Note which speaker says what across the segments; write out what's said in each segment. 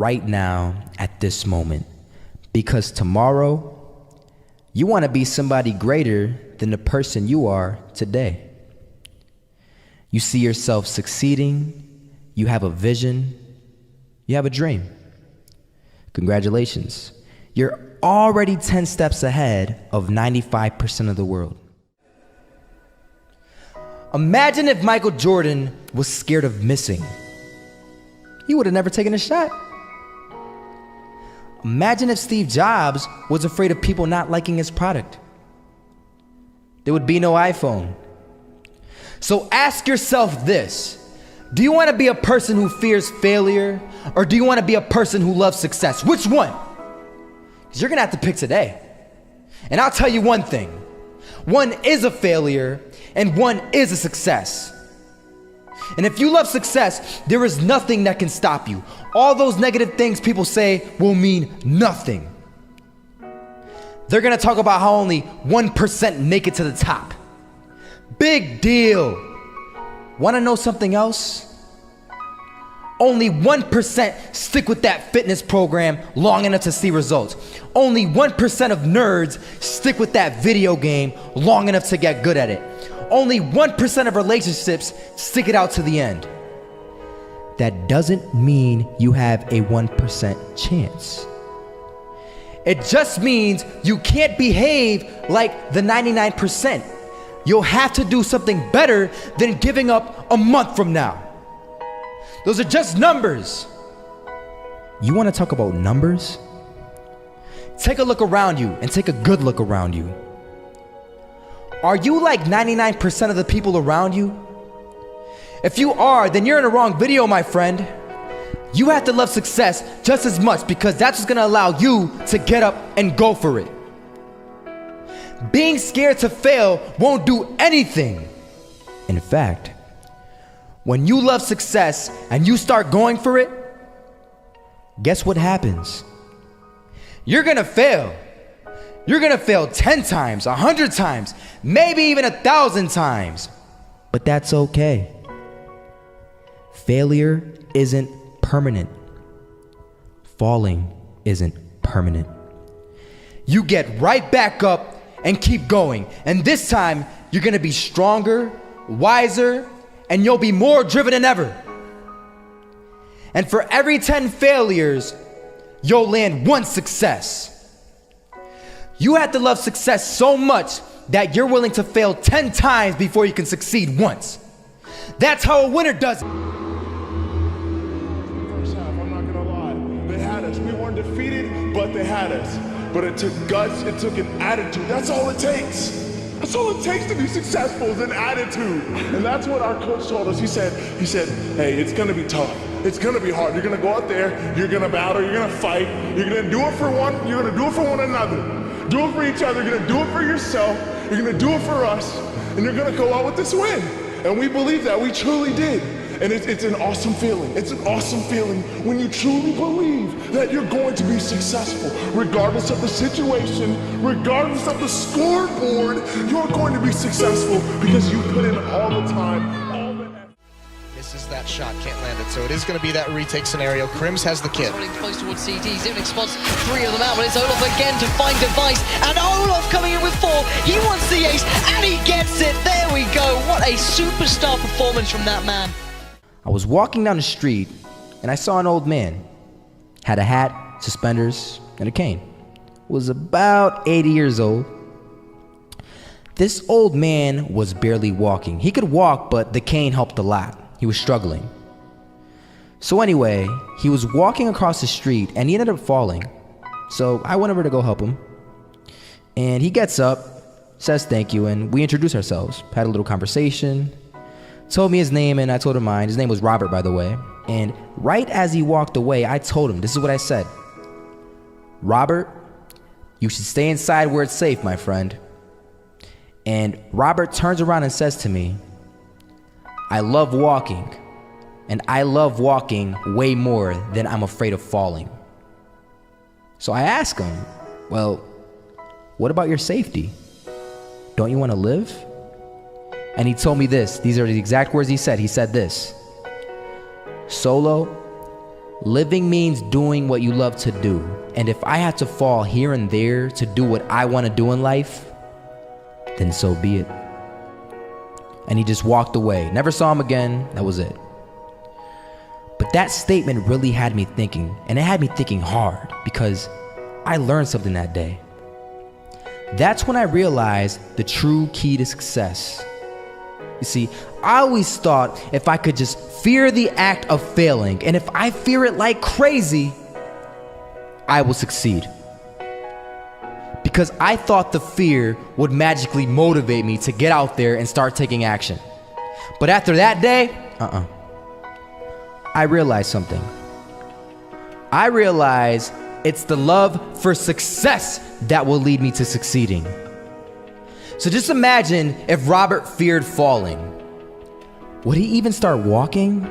Speaker 1: right now at this moment, because tomorrow you want to be somebody greater than the person you are today. You see yourself succeeding, you have a vision, you have a dream. Congratulations. You're already 10 steps ahead of 95% of the world. Imagine if Michael Jordan was scared of missing. He would have never taken a shot. Imagine if Steve Jobs was afraid of people not liking his product. There would be no iPhone. So ask yourself this: do you want to be a person who fears failure, or do you want to be a person who loves success? Which one? Because you're going to have to pick today. And I'll tell you one thing: one is a failure and one is a success. And if you love success, there is nothing that can stop you. All those negative things people say will mean nothing. They're gonna talk about how only 1% make it to the top. Big deal. Wanna know something else? Only 1% stick with that fitness program long enough to see results. Only 1% of nerds stick with that video game long enough to get good at it. Only 1% of relationships stick it out to the end. That doesn't mean you have a 1% chance. It just means you can't behave like the 99%. You'll have to do something better than giving up a month from now. Those are just numbers. You want to talk about numbers? Take a look around you and take a good look around you. Are you like 99% of the people around you? If you are, then you're in the wrong video, my friend. You have to love success just as much, because that's what's gonna allow you to get up and go for it. Being scared to fail won't do anything. In fact, when you love success and you start going for it, guess what happens? You're gonna fail. You're gonna fail 10 times, 100 times, maybe even 1,000 times. But that's okay. Failure isn't permanent. Falling isn't permanent. You get right back up and keep going. And this time, you're gonna be stronger, wiser, and you'll be more driven than ever. And for every 10 failures, you'll land one success. You have to love success so much that you're willing to fail 10 times before you can succeed once. That's how a winner does it.
Speaker 2: First half, I'm not gonna lie. They had us. We weren't defeated, but they had us. But it took guts, it took an attitude. That's all it takes. That's all it takes to be successful, is an attitude. And that's what our coach told us. He said, hey, it's gonna be tough. It's gonna be hard. You're gonna go out there, you're gonna battle, you're gonna fight, you're gonna do it for one, you're gonna do it for one another. Do it for each other, you're gonna do it for yourself, you're gonna do it for us, and you're gonna go out with this win. And we believe that, we truly did. And it's an awesome feeling. It's an awesome feeling when you truly believe that you're going to be successful. Regardless of the situation, regardless of the scoreboard, you're going to be successful because you put in all the time, all the effort.
Speaker 3: Misses that shot, can't land it. So it is going to be that retake scenario. Krims has the kid.
Speaker 4: Rolling close towards CT. Zivnik spots 3 of them out, but it's Olaf again to find device. And Olaf coming in with 4. He wants the ace, and he gets it. There we go. What a superstar performance from that man.
Speaker 1: I was walking down the street and I saw an old man. Had a hat, suspenders, and a cane. Was about 80 years old. This old man was barely walking. He could walk, but the cane helped a lot. He was struggling. So anyway, he was walking across the street and he ended up falling. So I went over to go help him. And he gets up, says thank you, and we introduced ourselves. Had a little conversation. Told me his name and I told him mine. His name was Robert, by the way. And right as he walked away, I told him, this is what I said. Robert, you should stay inside where it's safe, my friend. And Robert turns around and says to me, I love walking, and I love walking way more than I'm afraid of falling. So I asked him, well, what about your safety? Don't you want to live? And he told me this. These are the exact words he said. He said this: Solo, Living means doing what you love to do. And if I had to fall here and there to do what I want to do in life, then so be it. And he just walked away. Never saw him again. That was it. But that statement really had me thinking, and it had me thinking hard, because I learned something that day. That's when I realized the true key to success. You see, I always thought if I could just fear the act of failing, and if I fear it like crazy, I will succeed. Because I thought the fear would magically motivate me to get out there and start taking action. But after that day, I realized something. I realized it's the love for success that will lead me to succeeding. So just imagine if Robert feared falling. Would he even start walking?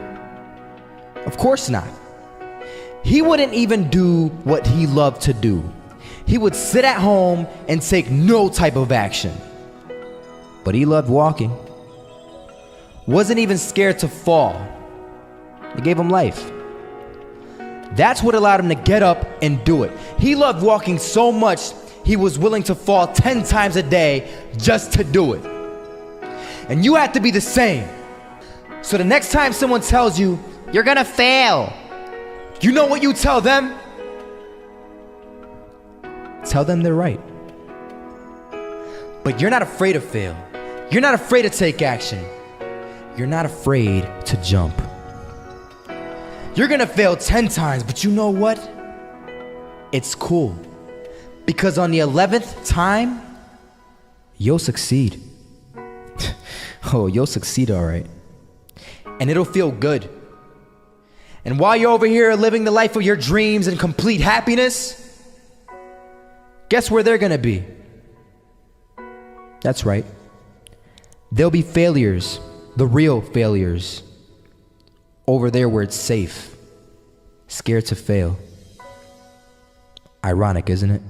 Speaker 1: Of course not. He wouldn't even do what he loved to do. He would sit at home and take no type of action. But he loved walking. Wasn't even scared to fall. It gave him life. That's what allowed him to get up and do it. He loved walking so much, he was willing to fall 10 times a day just to do it. And you have to be the same. So the next time someone tells you, you're gonna fail, you know what you tell them? Tell them they're right. But you're not afraid to fail. You're not afraid to take action. You're not afraid to jump. You're gonna fail 10 times, but you know what? It's cool. Because on the 11th time, you'll succeed. Oh, you'll succeed, all right. And it'll feel good. And while you're over here living the life of your dreams and complete happiness, guess where they're gonna be? That's right. They'll be failures, the real failures. Over there where it's safe, scared to fail. Ironic, isn't it?